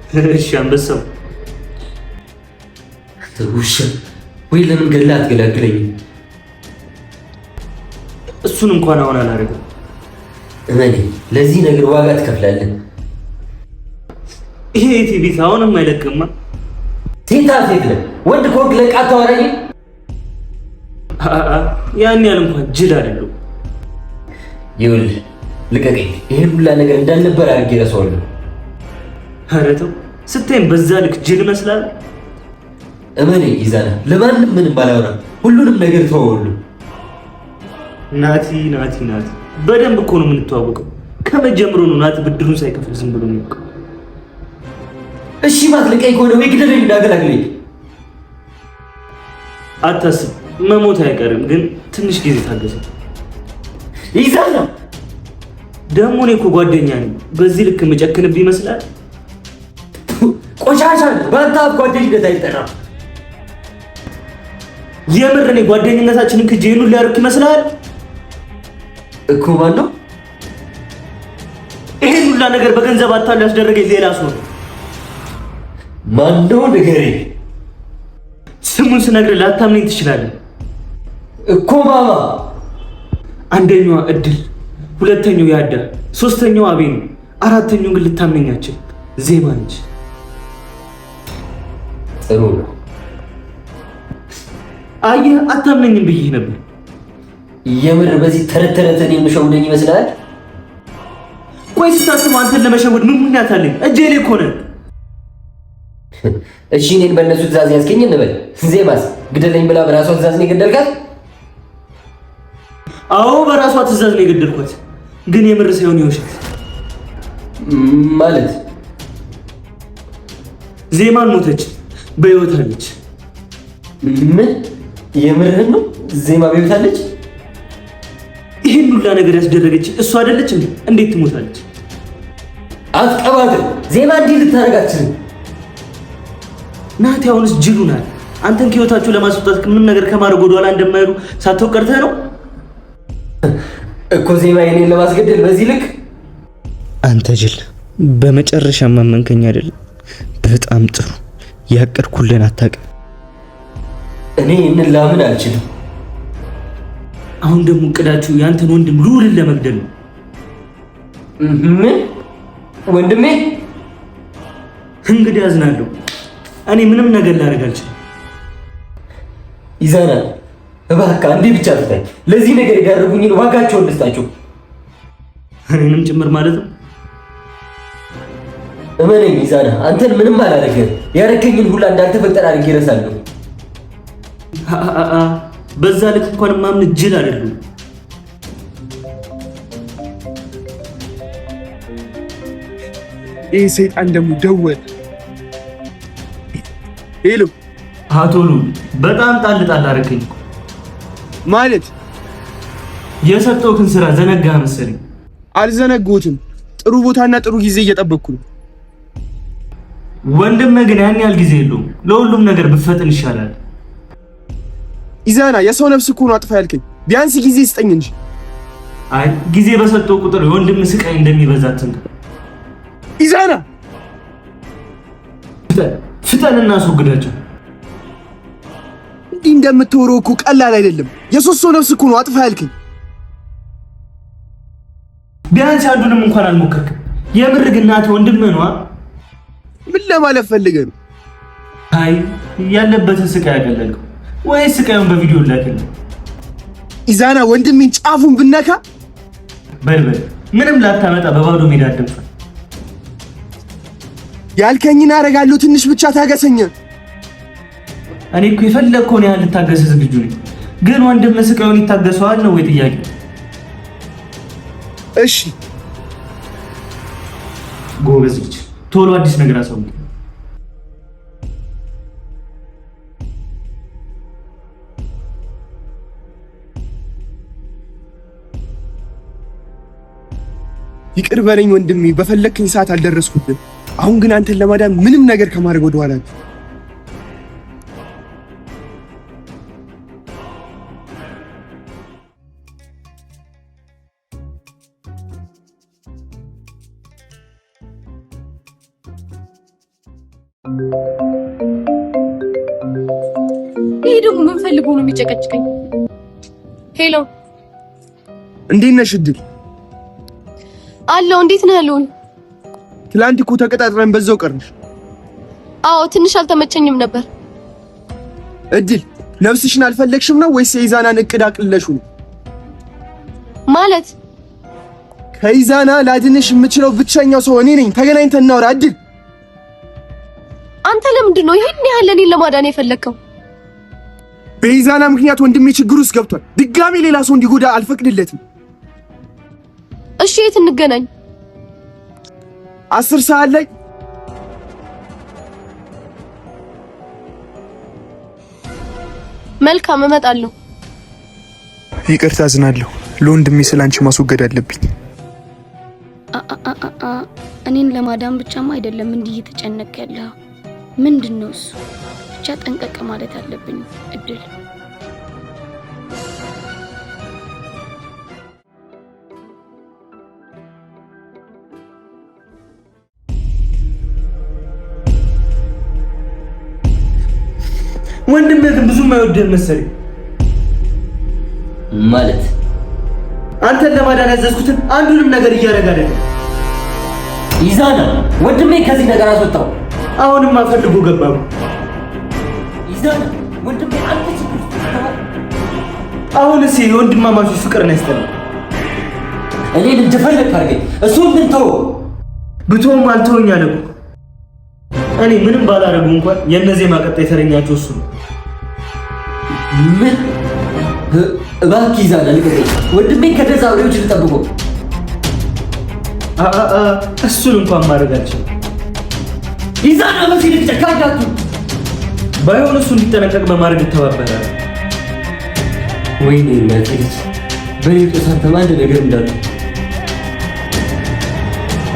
እሺ አንበሳው ውሻ ወይ ለምን ገላ አትገላግለኝም? እሱን እንኳን አሁን አላደርግም። እመኔ ለዚህ ነገር ዋጋ ትከፍላለህ። ይሄ ቤት አሁንም አይለቅማ። ሴት ነህ ወንድ ኮክ ለቃ ታወራኝ። ያን ያህል እንኳን ጅል አይደለሁ። ይኸውልህ ልቀቀኝ። ይሄን ሁላ ነገር እንዳልነበር አድርጌ እረሳዋለሁ። ኧረ ተው ስታይም በዛ ልክ ጅል መስላል። እመኔ ይዛና ለማንም ምንም ባላወራ ሁሉንም ነገር ተወውልህ። ናቲ በደንብ እኮ ነው የምንተዋወቀው። ከመጀመሩ ነው ናቲ ብድሩን ሳይከፍል ዝም ብሎ የሚያውቀው። እሺ ማትለቀኝ ከሆነ ወይ ግደለኝ እንዳገላግለኝ። አታስብ መሞት አይቀርም፣ ግን ትንሽ ጊዜ ታገሰ። ይዛና ደግሞ እኔ እኮ ጓደኛ ነኝ። በዚህ ልክ መጨክንብህ ይመስላል? ቆሻሻ በአንተ አፍ ጓደኝነት አይጠራም። የምር እኔ ጓደኝነታችንን ክጄኑ ሊያርክ ይመስላል እኮ። ማን ነው ይሄን ሁላ ነገር በገንዘብ አታል ያስደረገኝ? ሌላ ሰው ነው። ማን ነው ንገረኝ። ስሙን ስነግርህ ላታምነኝ ትችላለህ እኮ ማማ። አንደኛዋ እድል፣ ሁለተኛው ያዳ፣ ሶስተኛው አቤን፣ አራተኛው ግን ልታምነኛችን ዜማ ነች። ጥሩ ነው። አየህ አታምነኝም ብዬ ነበር። የምር በዚህ ተረተረተን የምሸውደኝ ይመስላል? ቆይ ስታስብ አንተን ለመሸወድ ምን ምክንያት አለኝ? እጄ ላይ እኮ ነህ። እሺ እኔን በእነሱ ትእዛዝ ያስገኝ እንበል። ዜማስ ግደለኝ ብላ በራሷ ትእዛዝ ነው የገደልካት? አዎ በራሷ ትእዛዝ ነው የገደልኳት፣ ግን የምር ሳይሆን የውሸት ማለት። ዜማን ሞተች፣ በህይወት አለች። ምን? የምርህን ነው? ዜማ በህይወት አለች? ይህን ሁላ ነገር ያስደረገች እሷ አይደለች እንዴ? እንዴት ትሞታለች? አትቀባጥር። ዜማ እንዲህ ልታረጋችህ ናቲ። አሁንስ ጅሉ ናት። አንተን ከህይወታችሁ ለማስወጣት ምንም ነገር ከማድረግ ወደኋላ እንደማይሉ ሳታውቅ ቀርተህ ነው እኮ ዜማ የኔን ለማስገደል በዚህ ልክ። አንተ ጅል፣ በመጨረሻ ማመንከኝ አይደለም? በጣም ጥሩ። ያቀድኩልን አታውቅም። እኔ ይህንን ላምን አልችልም። አሁን ደግሞ እቅዳችሁ ያንተን ወንድም ልዑልን ለመግደል ነው። ምን? ወንድሜ? እንግዲህ አዝናለሁ። እኔ ምንም ነገር ላደርግ አልችልም። ይዛና እባክህ አንዴ ብቻ ፍታኝ። ለዚህ ነገር የዳረጉኝን ዋጋቸውን ልስጣቸው። እኔንም ጭምር ማለት ነው። እመነኝ ይዛና፣ አንተን ምንም አላደረገም። ያረከኝን ሁላ እንዳልተፈጠረ አድርጌ እረሳለሁ። በዛ ልክ እንኳን ማምን ጅል አይደለም። ይህ ሰይጣን ደግሞ ደወለ። ሄሎ አቶ ሉል፣ በጣም ጣል አደረከኝ ማለት። የሰጠሁህን ስራ ዘነጋህ መሰለኝ። አልዘነጋሁትም። ጥሩ ቦታና ጥሩ ጊዜ እየጠበቅኩ ነው። ወንድምህ ግን ያን ያህል ጊዜ የለውም። ለሁሉም ነገር ብፈጥን ይሻላል። ኢዛና፣ የሰው ነፍስ እኮ ነው አጥፋ ያልከኝ። ቢያንስ ጊዜ ስጠኝ እንጂ። አይ ጊዜ በሰጠው ቁጥር የወንድም ስቃይ እንደሚበዛ አትንገር። ኢዛና፣ ፍጠንና አስወግዳቸው። እንዲህ እንደምትወረው እኮ ቀላል አይደለም። የሶስት ሰው ነፍስ እኮ ነው አጥፋ ያልከኝ። ቢያንስ አንዱንም እንኳን አልሞከርክም። የምር ግን ናቲ ወንድምህ ነው። ምን ለማለት ፈልገህ ነው? አይ ያለበትን ስቃይ ያቀለልከው ወይስ ስቃዩን በቪዲዮ ላከልህ? ኢዛና፣ ወንድሜን ጫፉን ብነካ በልበል። ምንም ላታመጣ በባዶ ሜዳ አደምፋል። ያልከኝን አደርጋለሁ። ትንሽ ብቻ ታገሰኝ። እኔ እኮ የፈለግከውን ያህል ልታገስ ዝግጁ ነኝ፣ ግን ወንድምህ ስቃዩን ይታገሰዋል ነው ወይ ጥያቄ? እሺ ጎበዝ ልጅ፣ ቶሎ አዲስ ነገር አሳውቅ። ይቅር በለኝ ወንድሜ፣ በፈለግከኝ ሰዓት አልደረስኩብን። አሁን ግን አንተን ለማዳን ምንም ነገር ከማድረግ ወደኋላ ይሄ ደግሞ ምን ፈልጎ ነው የሚጨቀጭቀኝ? ሄሎ እንዴት ነሽ እድል? አለው እንዴት ነህ አሉን? ትላንት እኮ ተቀጣጥረን በዛው ቀርንሽ። አዎ ትንሽ አልተመቸኝም ነበር። እድል ነፍስሽን አልፈለግሽም ነው ወይስ የኢዛናን እቅድ አቅልለሽው ነው? ማለት ከኢዛና ላድንሽ የምችለው ብቸኛው ሰው እኔ ነኝ። ተገናኝተን እናውራ እድል። አንተ ለምንድን ነው ይሄን ያህል እኔን ለማዳን የፈለከው? በኢዛና ምክንያት ወንድሜ ችግር ውስጥ ገብቷል። ድጋሜ ሌላ ሰው እንዲጎዳ አልፈቅድለትም። እሺ የት እንገናኝ? 10 ሰዓት ላይ መልካም እመጣለሁ። ይቅርታ አዝናለሁ። ለወንድሜ ስላንቺ ማስወገድ አለብኝ። እኔን ለማዳን ብቻማ አይደለም እንዲህ እየተጨነቀ ያለው። ምንድነው እሱ? ብቻ ጠንቀቅ ማለት አለብኝ እድል። ወንድምህ ግን ብዙም አይወድህም መሰለኝ። ማለት አንተን ለማዳን ያዘዝኩትን አንዱንም ነገር እያደረገ አይደለም። ኢዛና ወንድሜ ከዚህ ነገር አስወጣው። አሁንም አፈልጎ ገባው። ኢዛና ወንድሜ አንተ ችግር አሁንስ የወንድማማቾች ፍቅር ነው ያስጠላል። እኔን እንደፈለክ አድርገኝ፣ እሱን ምን ተው። ብቶም አልተወኝ አለ እኮ። እኔ ምንም ባላረጉ እንኳን የነዚህ ማቀጣ የተረኛቸው እሱ ነው። ምን እባክህ ኢዛና ልቀቀኝ። ወንድሜ ከደዛ አውሬዎች ልጠብቆ እሱን እንኳን ማድረግ አልችልም። ኢዛና በዚህ ልክ ጨካኝ ባይሆን እሱ እንዲጠነቀቅ በማድረግ ይተባበራል። ወይኔ እናቴ ልጅ በኔ ጥሳት አንድ ነገር እንዳለ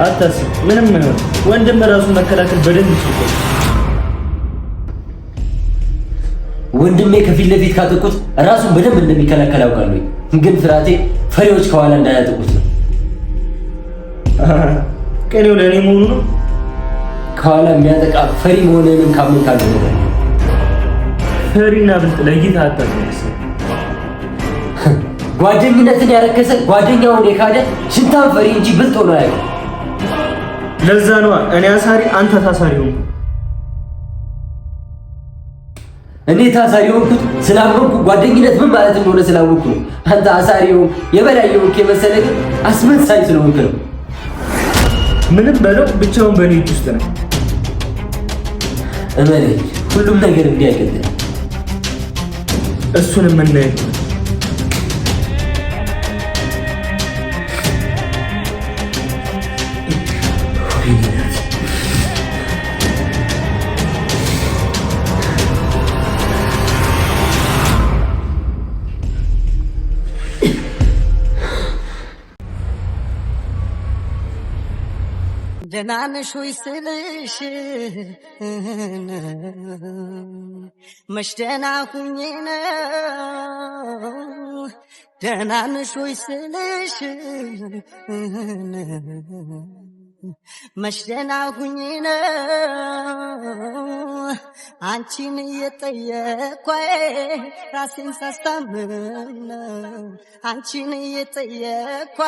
አታስብ። ምንም ወንድም ራሱን መከላከል በደንብ ይችላል። ወንድሜ ከፊት ለፊት ካጠቁት ራሱን በደንብ እንደሚከላከል አውቃለሁ። ግን ፍራቴ ፈሪዎች ከኋላ እንዳያጠቁት ነው። ቀኔው ለኔ መሆኑ ነው። ከኋላ የሚያጠቃ ፈሪ መሆንንም ካምን ካለ ነገር ፈሪና ብልጥ ለይታ አታውቅም። ጓደኝነትን ያረከሰ ጓደኛውን የካደ ሽንታን ፈሪ እንጂ ብልጥ ሆኖ አያውቅም። ለዛ ነው እኔ አሳሪ አንተ ታሳሪ ሆንኩ። እኔ ታሳሪ ሆንኩት ስላወቅኩ ጓደኝነት ምን ማለት እንደሆነ ስላወቅኩ ነው። አንተ አሳሪ ሆንክ የበላይ ሆንክ የመሰለህ አስመሳይ ስለሆንክ ነው። ምንም በለው ብቻውን በኔ እጅ ውስጥ ነው። እመነኝ ሁሉም ነገር እንዲያቀጥል እሱንም እናየው። ደህና ነሽ ወይ ስልሽ መች ደህና ሁኜ ነው። ደህና ነሽ ወይ ስልሽ መች ደህና ሁኜ ነው። አንቺን እየጠየኳ ራሴን ሳስታምም ነው። አንቺን እየጠየኳ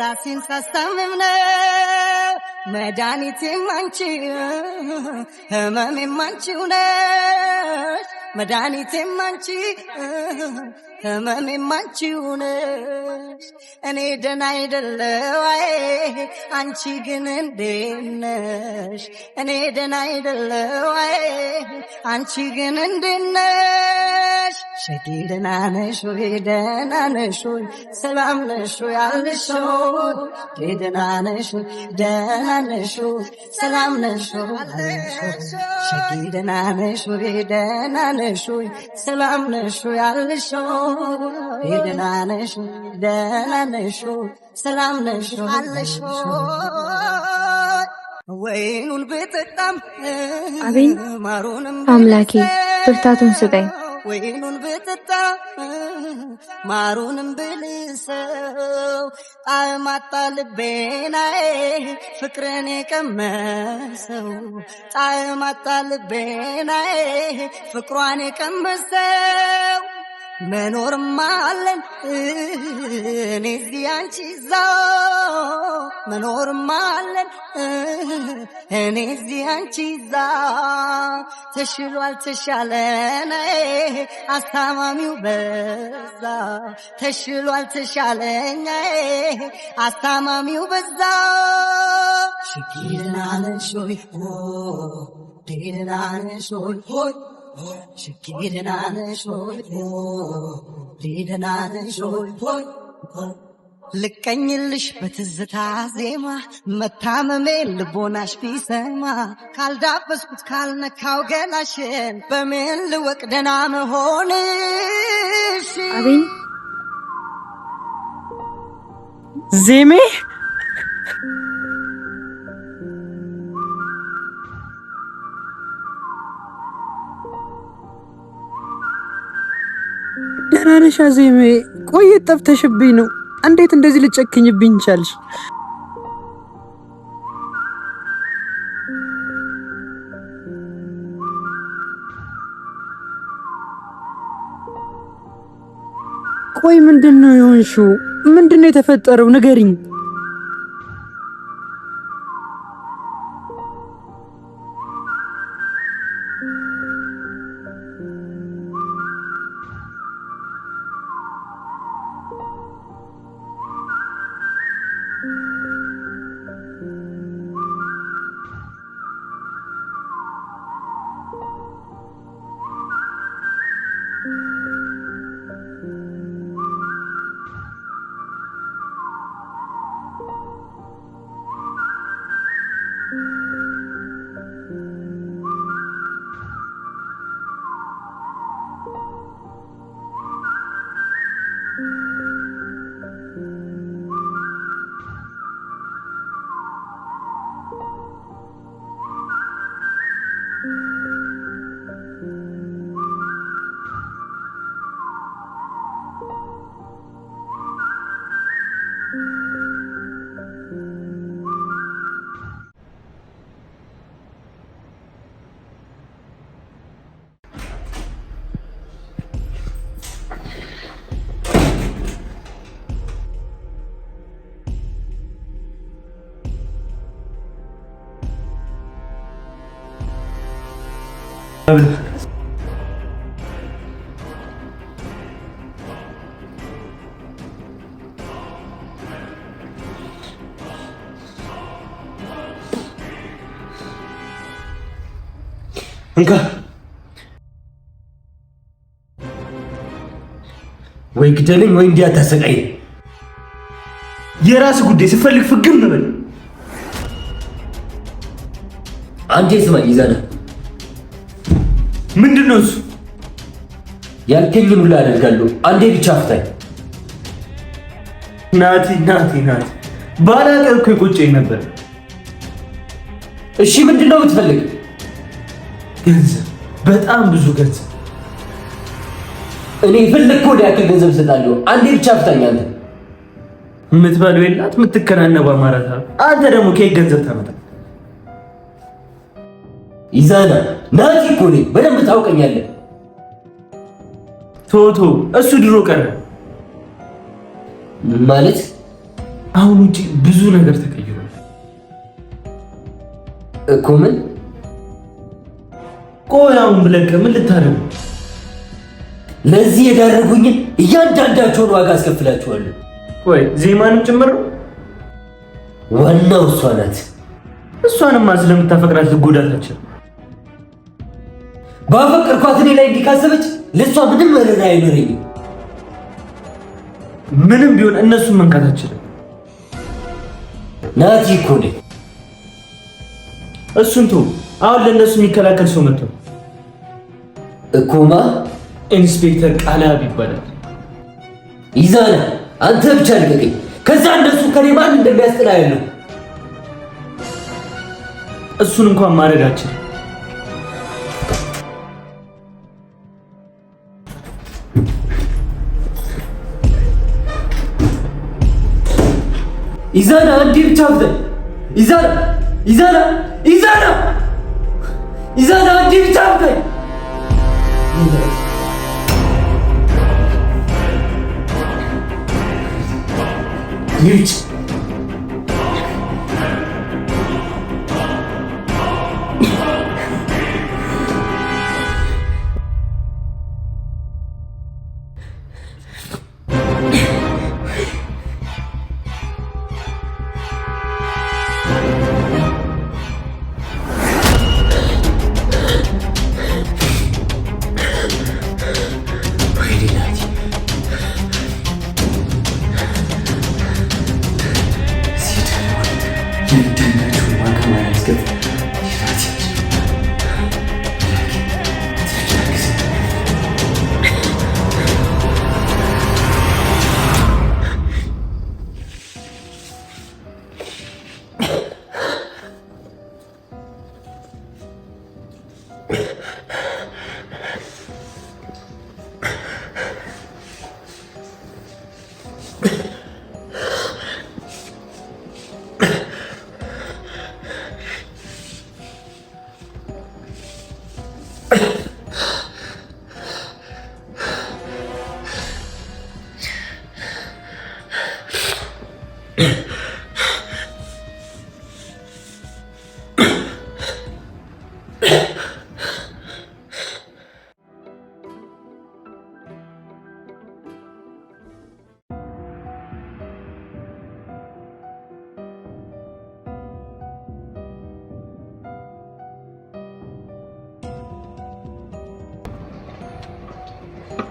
ራሴን ሳስታምም ነው። መድኃኒቴም አንቺ ህመሜም አንቺው ነሽ። መድኃኒቴም አንቺ ህመሜም አንቺው ነሽ። እኔ ደህና አይደለሁ አንቺ ግን እንዴት ነሽ? እኔ ደህና አይደለሁ አንቺ ግን እንዴት ነሽ? ሸጌ ደህና ነሽ ወይ? ደህና ነሽ ወይ? ሰላም ነሽ ወይ? አለሽ ወይ? ደህና ነሽ ወይ? ደህና ነሽ ወይ? ሰላም ነሽ ወይ? ሸጌ ደህና ነሽ ወይ? ደህና ነሽ ወይ? ሰላም ነሽ ወይ? አለሽ ወይ? ደህና ነሽ ወይ? ደህና ነሽ ወይ? ሰላም ነሽ ወይ? አለሽ ወይኑን ብጠጣም አቤት አምላኬ ብርታቱን ስጠኝ። ወይኑን ብጥጣ ማሩንም ብልሰው ጣዕም አጣ ልቤናዬ ፍቅርን የቀመሰው ጣዕም አጣ ልቤናዬ ፍቅሯን የቀመሰው መኖርም አለን እኔ እዚህ አንቺ እዛ መኖርም አለን እኔ እዚህ አንቺ እዛ ተሽሏል ተሻለን አስታማሚው በዛ ተሽሏል ተሻለኝ አስታማሚው በዛ ሽኪናነሾይ ዲናነሾይ ሆይ ልቀኝልሽ በትዝታ ዜማ መታመሜ ልቦናሽ ቢሰማ ካልዳበስኩት ካልነካው ገላሽን በምን ልወቅ ደህና መሆንሽ አቤን ዜሜ ደህና ነሽ ዜሜ? ቆየት ጠፍተሽብኝ ነው። እንዴት እንደዚህ ልጨክኝብኝ ቻልሽ? ቆይ ምንድነው የሆንሽው? ምንድነው የተፈጠረው? ንገሪኝ። እንካ ወይ ግደለኝ ወይ እንዲያ ታሰቃይ። የራስ ጉዳይ ስፈልግ ፍግም በል። አንዴ ስማኝ ይዛና ምንድነው እሱ? ያልከኝን ሁሉ አደርጋለሁ። አንዴ ብቻ ፍታኝ። ናቲ ባላቀር እኮ ይቆጨኝ ነበር። እሺ ምንድነው የምትፈልግ? ገንዘብ፣ በጣም ብዙ ገንዘብ። እኔ የፈለግከውን ያክል ገንዘብ እሰጣለሁ። አንዴ ብቻ ፍታኝ። አንተ የምትበለው የላት የምትከናነባ ማራታ። አንተ ደግሞ ከየት ገንዘብ ታመጣ? ይዛና ናቲ እኮ ነኝ። በደንብ ታውቀኛለህ። ቶቶ እሱ ድሮ ቀረ ማለት። አሁን ውጪ ብዙ ነገር ተቀይሯል እኮ። ምን? ቆይ አሁን ብለህ ምን ልታደርግ? ለዚህ የዳረጉኝን እያንዳንዳቸውን ዋጋ አስከፍላችኋለሁ። ቆይ ዜማንም ጭምር ነው? ዋናው እሷ ናት። እሷንማ ስለምታፈቅራት ልጎዳታችን። ባፈቅርኳት እኔ ላይ እንዲካሰበች ለእሷ ምንም መረራ አይኖረኝም። ምንም ቢሆን እነሱን መንካት አችልም። ናቲ እኮ ነኝ። እሱን ተው። አሁን ለእነሱ የሚከላከል ሰው መጥቷል እኮማ። ኢንስፔክተር ቃላብ ይባላል። ይዛና አንተ ብቻ ልቀቀኝ። ከዛ እነሱ ከኔ ማን እንደሚያስጥላ ያለው እሱን እንኳን ማድረግ አችልም። ኢዛና አንዴ ብቻ አፍጠን። ኢዛና አንዴ ብቻ አፍጠን። ይች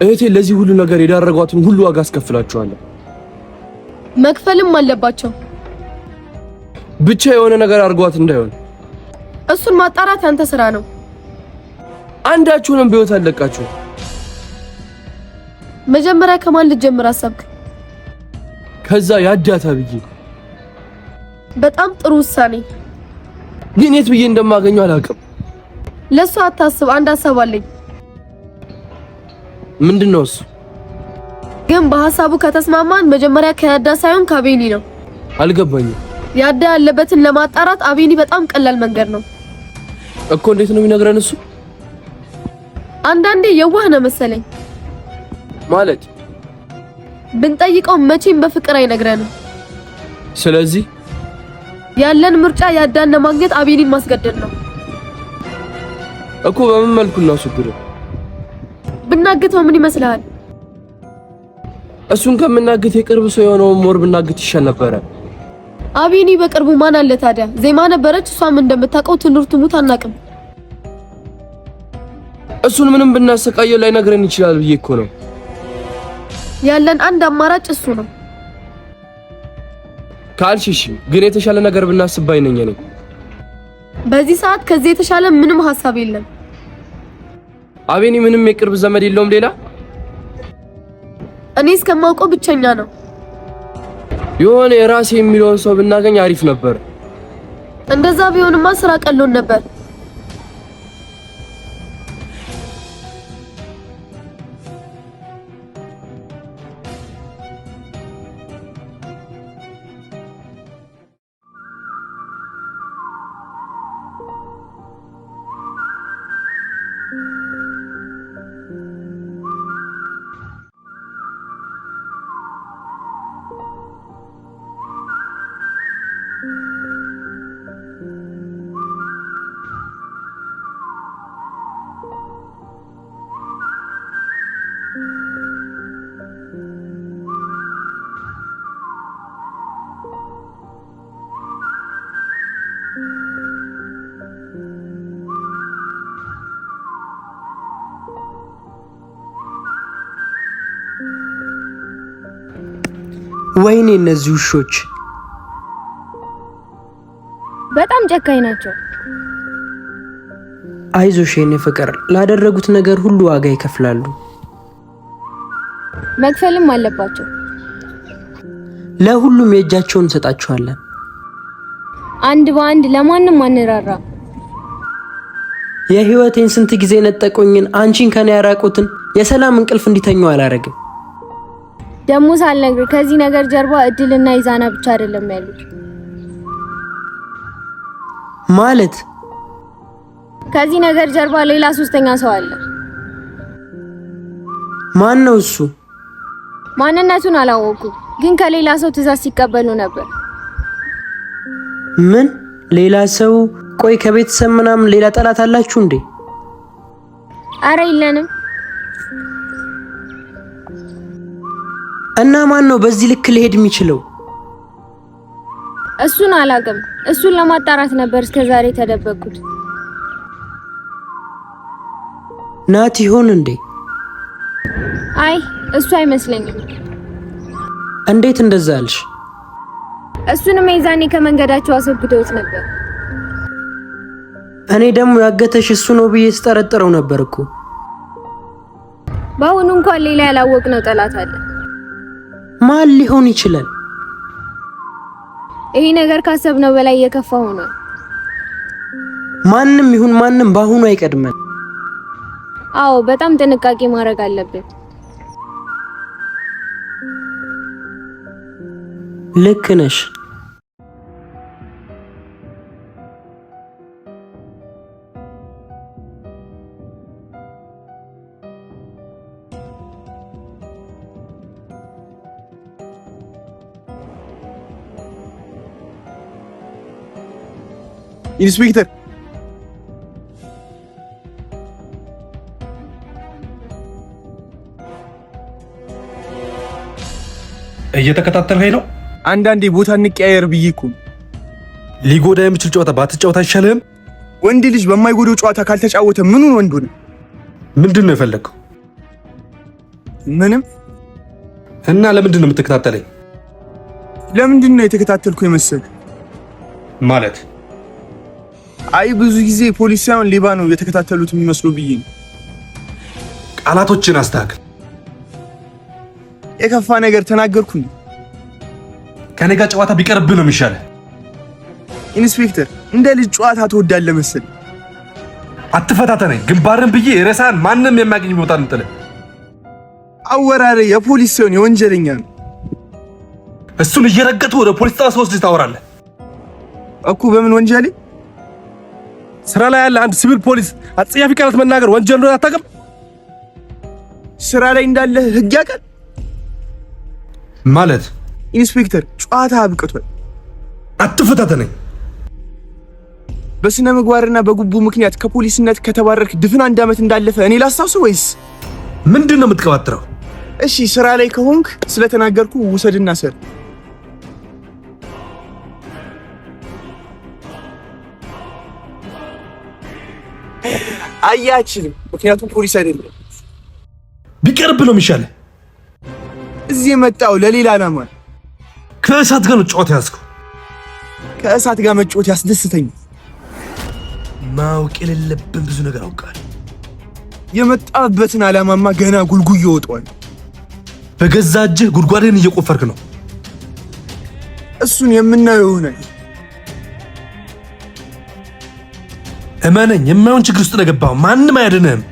እህቴ ለዚህ ሁሉ ነገር የዳረጓትን ሁሉ ዋጋ አስከፍላቸዋለሁ። መክፈልም አለባቸው። ብቻ የሆነ ነገር አድርጓት እንዳይሆን እሱን ማጣራት ያንተ ስራ ነው። አንዳችሁንም በህይወት አለቃችሁ። መጀመሪያ ከማን ልትጀምር አሰብክ? ከዛ ያዳታ ብዬ። በጣም ጥሩ ውሳኔ። ግን የት ብዬ እንደማገኘው አላውቅም። ለሱ አታስብ፣ አንድ ሀሳብ አለኝ። ምንድነው እሱ? ግን በሐሳቡ ከተስማማን መጀመሪያ ከያዳ ሳይሆን ከአቤኒ ነው። አልገባኝም። ያዳ ያለበትን ለማጣራት አቤኒ በጣም ቀላል መንገድ ነው እኮ። እንዴት ነው የሚነግረን እሱ? አንዳንዴ የዋህ ነው መሰለኝ። ማለት ብንጠይቀው መቼም በፍቅር አይነግረንም። ስለዚህ ያለን ምርጫ ያዳን ለማግኘት አቤኒን ማስገደድ ነው እኮ። በምን መልኩ እናስወግደው? ብናግተው ምን ይመስልሃል? እሱን ከምናግት የቅርብ ሰው የሆነውን ሞር ብናግት ይሻል ነበረ። አቤኒ በቅርቡ ማን አለ ታዲያ? ዜማ ነበረች። እሷም እንደምታውቀው ትኑር ትሙት አናውቅም። እሱን ምንም ብናሰቃየው ላይ ነግረን ይችላል ብዬ እኮ ነው። ያለን አንድ አማራጭ እሱ ነው። ካልሽሽ ግን የተሻለ ነገር ብናስብ ባይነኝ ነኝ። በዚህ ሰዓት ከዚህ የተሻለ ምንም ሐሳብ የለም። አቤኒ ምንም የቅርብ ዘመድ የለውም ሌላ? እኔ እስከማውቀው ብቸኛ ነው። የሆነ የራሴ የሚለውን ሰው ብናገኝ አሪፍ ነበር። እንደዛ ቢሆንማ ስራ ቀሎን ነበር። ወይኔ እነዚህ ውሾች በጣም ጨካኝ ናቸው። አይዞሽ የኔ ፍቅር፣ ላደረጉት ነገር ሁሉ ዋጋ ይከፍላሉ። መክፈልም አለባቸው። ለሁሉም የእጃቸውን እንሰጣቸዋለን። አንድ በአንድ ለማንም አንራራ። የህይወቴን ስንት ጊዜ ነጠቆኝን አንቺን ከኔ ያራቁትን የሰላም እንቅልፍ እንዲተኙ አላረግም። ደሞ ሳልነግር ከዚህ ነገር ጀርባ እድልና ይዛና ብቻ አይደለም ያሉት። ማለት ከዚህ ነገር ጀርባ ሌላ ሶስተኛ ሰው አለ። ማን ነው እሱ? ማንነቱን አላወኩም፣ ግን ከሌላ ሰው ትዕዛዝ ሲቀበሉ ነበር። ምን ሌላ ሰው? ቆይ ከቤተሰብ ምናምን ሌላ ጠላት አላችሁ እንዴ? አረ የለንም። እና ማን ነው በዚህ ልክ ሊሄድ የሚችለው? እሱን አላውቅም። እሱን ለማጣራት ነበር እስከዛሬ ተደበቅኩት። ናቲ ይሆን እንዴ? አይ እሱ አይመስለኝም። እንዴት እንደዛ አልሽ? እሱንም የዛኔ ከመንገዳቸው አስወግደውት ነበር። እኔ ደግሞ ያገተሽ እሱ ነው ብዬ ስጠረጥረው ነበር እኮ። በአሁኑ እንኳን ሌላ ያላወቅነው ጠላት አለ። ማን ሊሆን ይችላል? ይሄ ነገር ካሰብነው በላይ የከፋ ሆኗል። ማንም ይሁን ማንም በአሁኑ አይቀድመን። አዎ በጣም ጥንቃቄ ማድረግ አለብን። ልክ ነሽ። ኢንስፔክተር እየተከታተልኸኝ ነው? አንዳንዴ ቦታ እንቀያየር ብዬ እኮ። ሊጎዳ የሚችል ጨዋታ ባትጫወት አይሻልህም? ወንድ ልጅ በማይጎዳው ጨዋታ ካልተጫወተ ምኑን ወንድ ሆነ? ምንድን ነው የፈለግከው? ምንም። እና ለምንድን ነው የምትከታተለኝ? ለምንድን ነው የተከታተልኩ የመሰለ? ማለት አይ ብዙ ጊዜ ፖሊስ ሳይሆን ሌባ ነው የተከታተሉት የሚመስለው ብዬ ነው። ቃላቶችን አስተካክል። የከፋ ነገር ተናገርኩኝ። ከኔ ጋር ጨዋታ ቢቀርብህ ነው የሚሻለው። ኢንስፔክተር እንደ ልጅ ጨዋታ ትወዳለህ መሰል። አትፈታተነኝ። ግንባርን ብዬ ሬሳን ማንም የሚያገኝ ቦታ እንጥልህ። አወራረ የፖሊስ ሳይሆን የወንጀለኛ ነው። እሱን እየረገጡ ወደ ፖሊስ ጣቢያ ወስደህ ታወራለህ እኮ። በምን ወንጀሌ? ስራ ላይ ያለ አንድ ሲቪል ፖሊስ አጸያፊ ቃላት መናገር ወንጀል እንደሆነ አታውቅም? ስራ ላይ እንዳለ ህግ ያውቃል ማለት። ኢንስፔክተር ጨዋታ አብቅቷል። አትፈታተነኝ። በስነ ምግባርና በጉቡ ምክንያት ከፖሊስነት ከተባረርክ ድፍን 1 ዓመት እንዳለፈ እኔ ላስታውስ ወይስ ምንድን ነው የምትቀባጥረው? እሺ ስራ ላይ ከሆንክ ስለተናገርኩ ውሰድና ሰር። አያችልም፣ ምክንያቱም ፖሊስ አይደለም። ቢቀርብ ነው የሚሻለው። እዚህ የመጣው ለሌላ ዓላማ። ከእሳት ጋር ነው ጨዋታ ያዝከው። ከእሳት ጋር መጫወት ያስደስተኝ። ማወቅ የሌለብን ብዙ ነገር አውቃለሁ። የመጣበትን ዓላማማ ገና ጉልጉዮ ወጥቷል። በገዛ እጅህ ጉድጓድን እየቆፈርክ ነው። እሱን የምናየው ይሆናል። እመነኝ፣ የማይሆን ችግር ውስጥ ነው የገባው። ማንም አያድንህም።